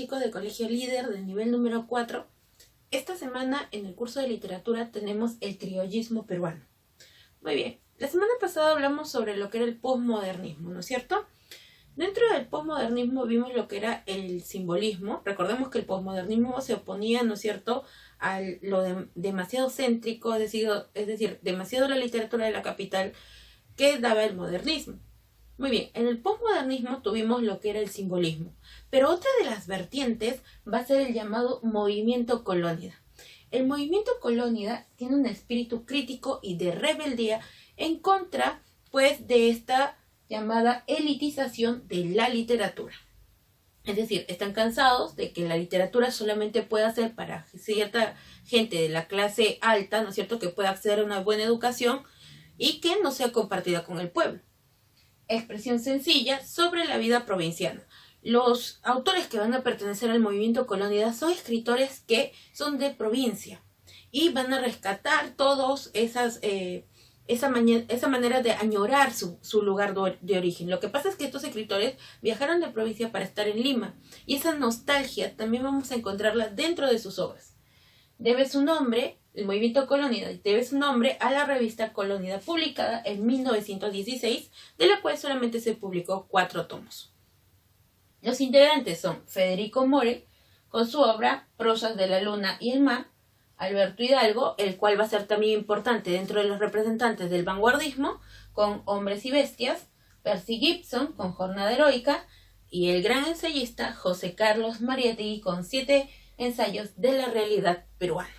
chicos de Colegio Líder del nivel número 4. Esta semana en el curso de literatura tenemos el criollismo peruano. Muy bien, la semana pasada hablamos sobre lo que era el posmodernismo, ¿no es cierto? Dentro del posmodernismo vimos lo que era el simbolismo. Recordemos que el posmodernismo se oponía, ¿no es cierto?, a lo demasiado céntrico, es decir, demasiado la literatura de la capital que daba el modernismo. Muy bien, en el posmodernismo tuvimos lo que era el simbolismo, pero otra de las vertientes va a ser el llamado movimiento colónida. El movimiento colónida tiene un espíritu crítico y de rebeldía en contra, pues, de esta llamada elitización de la literatura. Es decir, están cansados de que la literatura solamente pueda ser para cierta gente de la clase alta, ¿no es cierto?, que pueda acceder a una buena educación y que no sea compartida con el pueblo. Expresión sencilla sobre la vida provinciana. Los autores que van a pertenecer al movimiento colónida son escritores que son de provincia y van a rescatar todos esa manera de añorar su lugar de origen. Lo que pasa es que estos escritores viajaron de provincia para estar en Lima y esa nostalgia también vamos a encontrarla dentro de sus obras. El movimiento colónida debe su nombre a la revista Colónida publicada en 1916, de la cual solamente se publicó 4 tomos. Los integrantes son Federico More, con su obra Prosas de la Luna y el Mar, Alberto Hidalgo, el cual va a ser también importante dentro de los representantes del vanguardismo, con Hombres y Bestias, Percy Gibson, con Jornada Heroica, y el gran ensayista José Carlos Mariátegui, con 7 ensayos de la realidad peruana.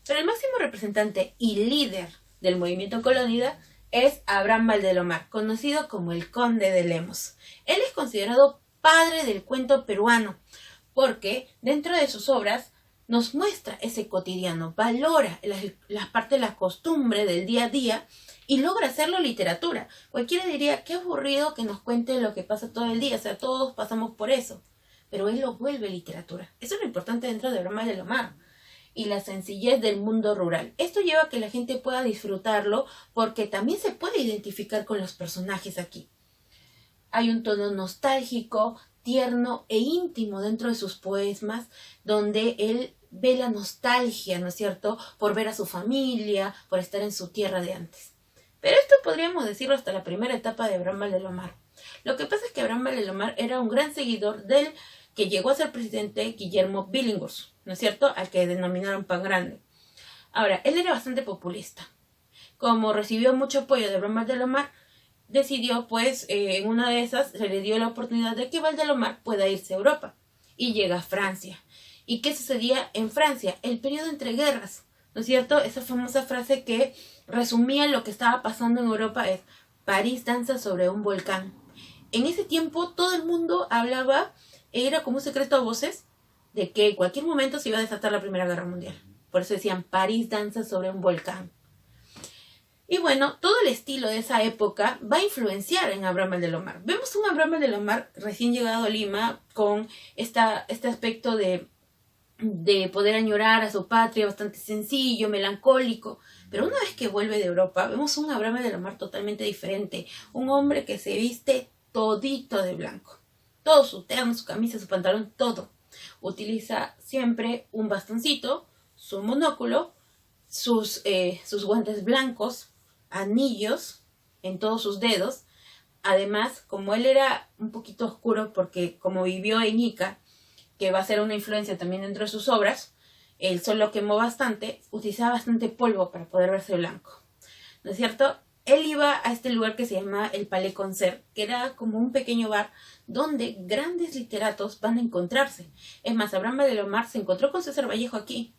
Pero el máximo representante y líder del movimiento colónida es Abraham Valdelomar, conocido como el Conde de Lemos. Él es considerado padre del cuento peruano, porque dentro de sus obras nos muestra ese cotidiano, valora las partes de la costumbre del día a día y logra hacerlo literatura. Cualquiera diría, qué aburrido que nos cuente lo que pasa todo el día, o sea, todos pasamos por eso. Pero él lo vuelve literatura. Eso es lo importante dentro de Abraham Valdelomar. Y la sencillez del mundo rural. Esto lleva a que la gente pueda disfrutarlo porque también se puede identificar con los personajes aquí. Hay un tono nostálgico, tierno e íntimo dentro de sus poemas donde él ve la nostalgia, ¿no es cierto?, por ver a su familia, por estar en su tierra de antes. Pero esto podríamos decirlo hasta la primera etapa de Abraham Valdelomar. Lo que pasa es que Abraham Valdelomar era un gran seguidor del que llegó a ser presidente Guillermo Billinghurst, ¿no es cierto?, al que denominaron Pan Grande. Ahora, él era bastante populista. Como recibió mucho apoyo de Abraham Valdelomar, decidió, pues, en una de esas, se le dio la oportunidad de que Valdelomar pueda irse a Europa. Y llega a Francia. ¿Y qué sucedía en Francia? El periodo entre guerras, ¿no es cierto? Esa famosa frase que resumía lo que estaba pasando en Europa es: París danza sobre un volcán. En ese tiempo todo el mundo hablaba, era como un secreto a voces, de que en cualquier momento se iba a desatar la Primera Guerra Mundial. Por eso decían, París danza sobre un volcán. Y bueno, todo el estilo de esa época va a influenciar en Abraham Valdelomar. Vemos un Abraham Valdelomar recién llegado a Lima con este aspecto de poder añorar a su patria, bastante sencillo, melancólico. Pero una vez que vuelve de Europa, vemos un Abraham Valdelomar totalmente diferente. Un hombre que se viste todito de blanco. Todo, su terno, su camisa, su pantalón, todo. Utiliza siempre un bastoncito, su monóculo, sus guantes blancos, anillos en todos sus dedos. Además, como él era un poquito oscuro, porque como vivió en Ica, que va a ser una influencia también dentro de sus obras, el sol lo quemó bastante, utilizaba bastante polvo para poder verse blanco, ¿no es cierto? Él iba a este lugar que se llama el Palais Concert, que era como un pequeño bar donde grandes literatos van a encontrarse. Es más, Abraham Valdelomar se encontró con César Vallejo aquí.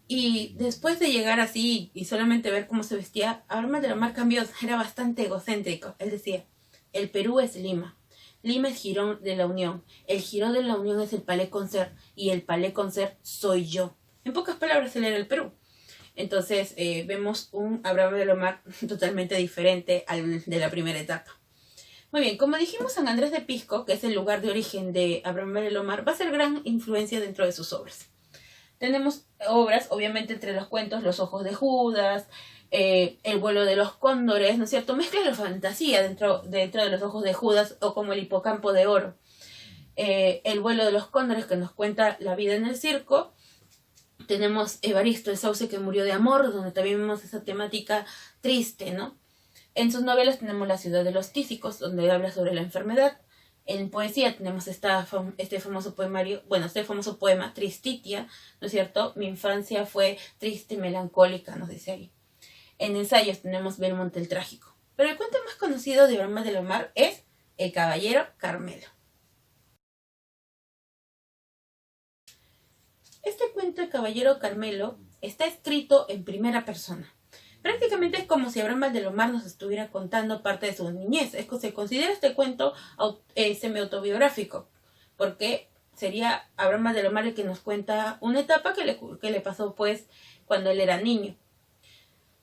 Y después de llegar así y solamente ver cómo se vestía, Abraham Valdelomar cambió, era bastante egocéntrico. Él decía, el Perú es Lima. Lima es Girón de la Unión. El Girón de la Unión es el Palais Concert y el Palais Concert soy yo. En pocas palabras, él era el Perú. Entonces vemos un Abraham Valdelomar totalmente diferente al de la primera etapa. Muy bien, como dijimos, San Andrés de Pisco, que es el lugar de origen de Abraham Valdelomar, va a ser gran influencia dentro de sus obras. Tenemos obras, obviamente, entre los cuentos Los ojos de Judas, El vuelo de los cóndores, ¿no es cierto? Mezcla la fantasía dentro de Los ojos de Judas, o como El hipocampo de oro. El vuelo de los cóndores, que nos cuenta la vida en el circo. Tenemos Evaristo, el sauce que murió de amor, donde también vemos esa temática triste, ¿no? En sus novelas tenemos La ciudad de los tísicos, donde habla sobre la enfermedad. En poesía tenemos este famoso poemario, este famoso poema, Tristitia, ¿no es cierto? Mi infancia fue triste y melancólica, nos dice ahí. En ensayos tenemos Belmonte el trágico. Pero el cuento más conocido de Abraham de la Mar es El caballero Carmelo. Este cuento, El caballero Carmelo, está escrito en primera persona. Prácticamente es como si Abraham Valdelomar nos estuviera contando parte de su niñez. Se considera este cuento semi-autobiográfico, porque sería Abraham Valdelomar el que nos cuenta una etapa que le pasó pues cuando él era niño.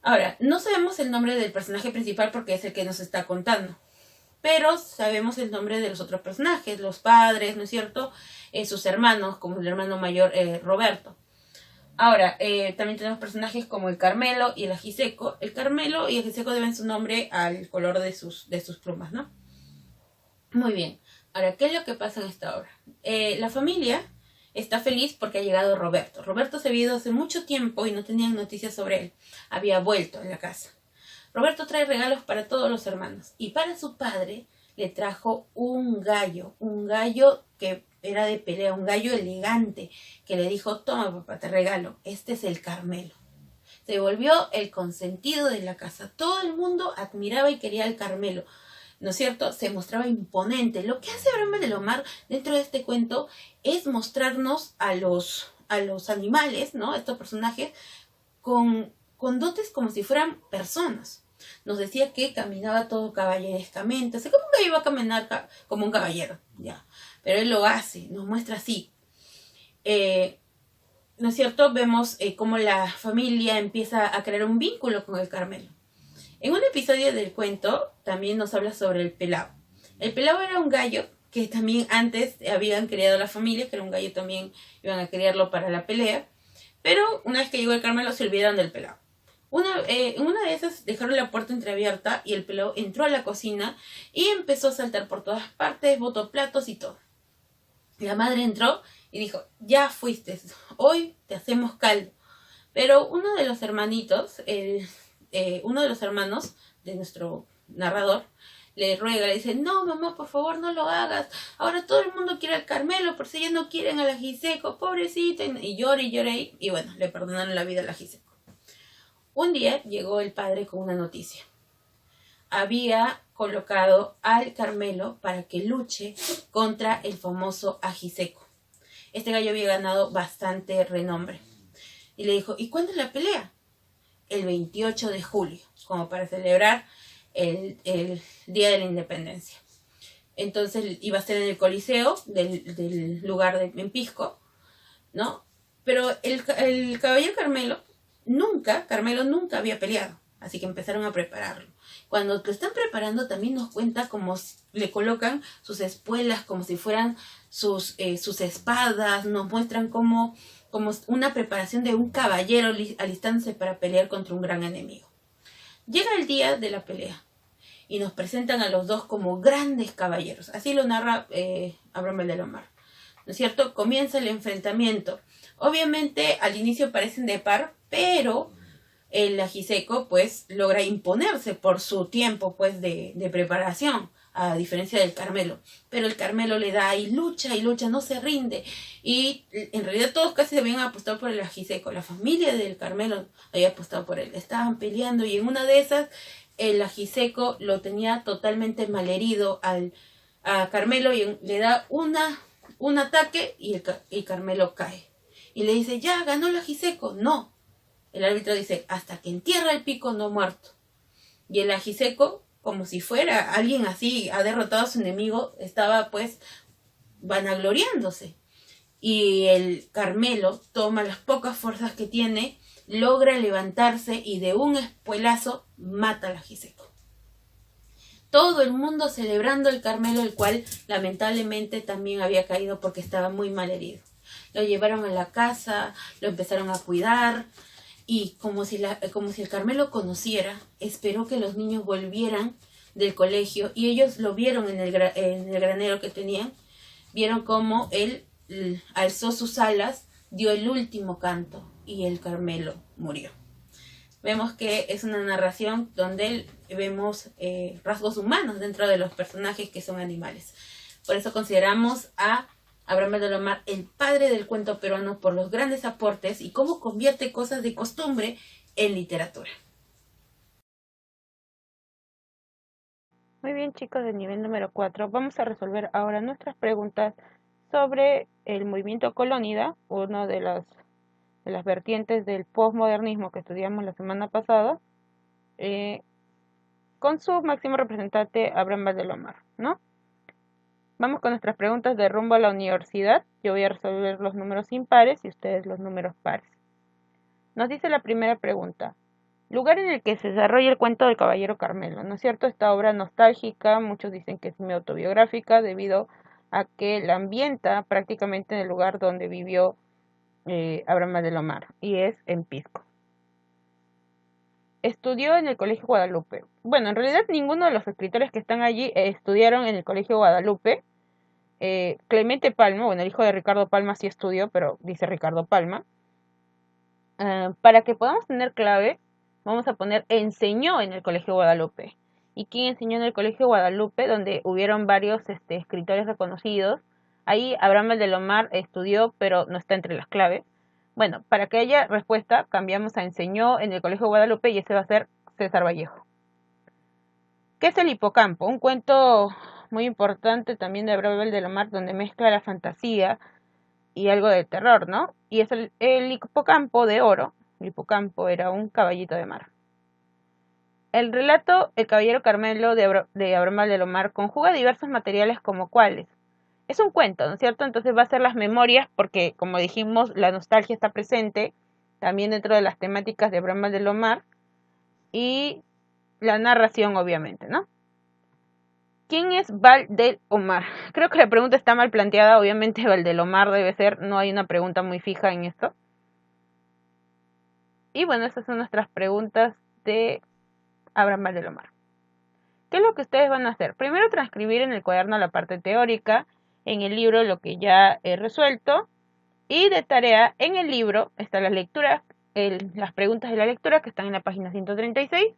Ahora, no sabemos el nombre del personaje principal porque es el que nos está contando, pero sabemos el nombre de los otros personajes, los padres, ¿no es cierto? Sus hermanos, como el hermano mayor Roberto. Ahora, también tenemos personajes como el Carmelo y el Ajiseco. El Carmelo y el Ajiseco deben su nombre al color de sus plumas, ¿no? Muy bien. Ahora, ¿qué es lo que pasa en esta obra? La familia está feliz porque ha llegado Roberto. Roberto se había ido hace mucho tiempo y no tenían noticias sobre él. Había vuelto a la casa. Roberto trae regalos para todos los hermanos. Y para su padre le trajo un gallo que era de pelea, un gallo elegante, que le dijo, toma papá, te regalo, este es el Carmelo. Se volvió el consentido de la casa. Todo el mundo admiraba y quería al Carmelo, ¿no es cierto? Se mostraba imponente. Lo que hace Abraham Valdelomar dentro de este cuento es mostrarnos a los animales, ¿no? Estos personajes con dotes como si fueran personas. Nos decía que caminaba todo caballerescamente. O sea, ¿cómo que iba a caminar como un caballero? Ya. Pero él lo hace, nos muestra así. ¿No es cierto? Vemos cómo la familia empieza a crear un vínculo con el Carmelo. En un episodio del cuento también nos habla sobre el Pelao. El Pelao era un gallo que también antes habían criado la familia, que era un gallo también, iban a criarlo para la pelea. Pero una vez que llegó el Carmelo se olvidaron del Pelao. En una de esas dejaron la puerta entreabierta y el Pelao entró a la cocina y empezó a saltar por todas partes, botó platos y todo. La madre entró y dijo, ya fuiste, hoy te hacemos caldo. Pero uno de los hermanitos, uno de los hermanos de nuestro narrador, le ruega, le dice, no mamá, por favor no lo hagas, ahora todo el mundo quiere al Carmelo, por si ellos no quieren al Ajiseco, pobrecito, y lloré, y bueno, le perdonaron la vida al Ajiseco. Un día llegó el padre con una noticia. Había colocado al Carmelo para que luche contra el famoso Ajiseco. Este gallo había ganado bastante renombre. Y le dijo, ¿y cuándo es la pelea? El 28 de julio, como para celebrar el Día de la Independencia. Entonces iba a ser en el Coliseo del lugar de Pisco, ¿no? Pero el caballero Carmelo nunca había peleado, así que empezaron a prepararlo. Cuando lo están preparando también nos cuenta cómo le colocan sus espuelas como si fueran sus espadas, nos muestran como una preparación de un caballero alistándose para pelear contra un gran enemigo. Llega el día de la pelea y nos presentan a los dos como grandes caballeros. Así lo narra Abraham Valdelomar, ¿no es cierto? Comienza el enfrentamiento. Obviamente al inicio parecen de par, pero el Ajiseco pues logra imponerse por su tiempo pues de preparación, a diferencia del Carmelo. Pero el Carmelo le da y lucha, no se rinde. Y en realidad todos casi se habían apostado por el Ajiseco. La familia del Carmelo había apostado por él. Estaban peleando y en una de esas el Ajiseco lo tenía totalmente malherido a Carmelo y le da un ataque y el Carmelo cae. Y le dice, ya, ganó el Ajiseco. No. El árbitro dice, hasta que entierra el pico no muerto. Y el Ajiseco, como si fuera alguien así, ha derrotado a su enemigo, estaba pues vanagloriándose. Y el Carmelo toma las pocas fuerzas que tiene, logra levantarse y de un espuelazo mata al Ajiseco. Todo el mundo celebrando el Carmelo, el cual lamentablemente también había caído porque estaba muy mal herido. Lo llevaron a la casa, lo empezaron a cuidar. Y como si el Carmelo conociera, esperó que los niños volvieran del colegio y ellos lo vieron en el granero que tenían, vieron cómo él alzó sus alas, dio el último canto y el Carmelo murió. Vemos que es una narración donde vemos rasgos humanos dentro de los personajes que son animales. Por eso consideramos a Abraham Valdelomar el padre del cuento peruano por los grandes aportes y cómo convierte cosas de costumbre en literatura. Muy bien, chicos, del nivel número 4, vamos a resolver ahora nuestras preguntas sobre el movimiento colónida, una de las vertientes del posmodernismo que estudiamos la semana pasada, con su máximo representante Abraham Valdelomar, ¿no? Vamos con nuestras preguntas de rumbo a la universidad. Yo voy a resolver los números impares y ustedes los números pares. Nos dice la primera pregunta: lugar en el que se desarrolla el cuento del Caballero Carmelo, ¿no es cierto? Esta obra nostálgica, muchos dicen que es semi-autobiográfica debido a que la ambienta prácticamente en el lugar donde vivió Abraham Valdelomar, y es en Pisco. Estudió en el Colegio Guadalupe. Bueno, en realidad ninguno de los escritores que están allí estudiaron en el Colegio Guadalupe. Clemente Palma, bueno, el hijo de Ricardo Palma sí estudió, pero dice Ricardo Palma. Para que podamos tener clave, vamos a poner enseñó en el Colegio Guadalupe. ¿Y quién enseñó en el Colegio Guadalupe? Donde hubieron varios escritores reconocidos. Ahí Abraham Valdelomar estudió, pero no está entre las claves. Bueno, para que haya respuesta, cambiamos a enseñó en el Colegio Guadalupe y ese va a ser César Vallejo. ¿Qué es el hipocampo? Un cuento muy importante también de Abraham Valdelomar, donde mezcla la fantasía y algo de terror, ¿no? Y es el hipocampo de oro. El hipocampo era un caballito de mar. El relato El Caballero Carmelo de Abraham Valdelomar conjuga diversos materiales como cuáles. Es un cuento, ¿no es cierto? Entonces va a ser las memorias, porque como dijimos, la nostalgia está presente también dentro de las temáticas de Abraham Valdelomar, y la narración, obviamente, ¿no? ¿Quién es Valdelomar? Creo que la pregunta está mal planteada, obviamente Valdelomar debe ser, no hay una pregunta muy fija en esto. Y bueno, esas son nuestras preguntas de Abraham Valdelomar. ¿Qué es lo que ustedes van a hacer? Primero, transcribir en el cuaderno la parte teórica, en el libro lo que ya he resuelto, y de tarea en el libro están las lecturas, las preguntas de la lectura que están en la página 136,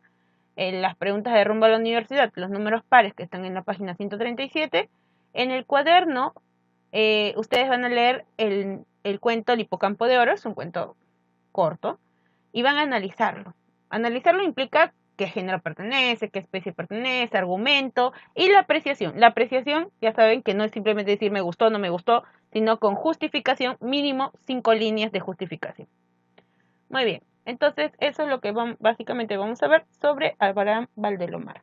las preguntas de rumbo a la universidad, los números pares que están en la página 137. En el cuaderno ustedes van a leer el cuento El Hipocampo de Oro, es un cuento corto, y van a analizarlo. Analizarlo implica qué género pertenece, qué especie pertenece, argumento y la apreciación. La apreciación, ya saben que no es simplemente decir me gustó o no me gustó, sino con justificación, mínimo 5 líneas de justificación. Muy bien, entonces eso es lo que básicamente vamos a ver sobre Abraham Valdelomar.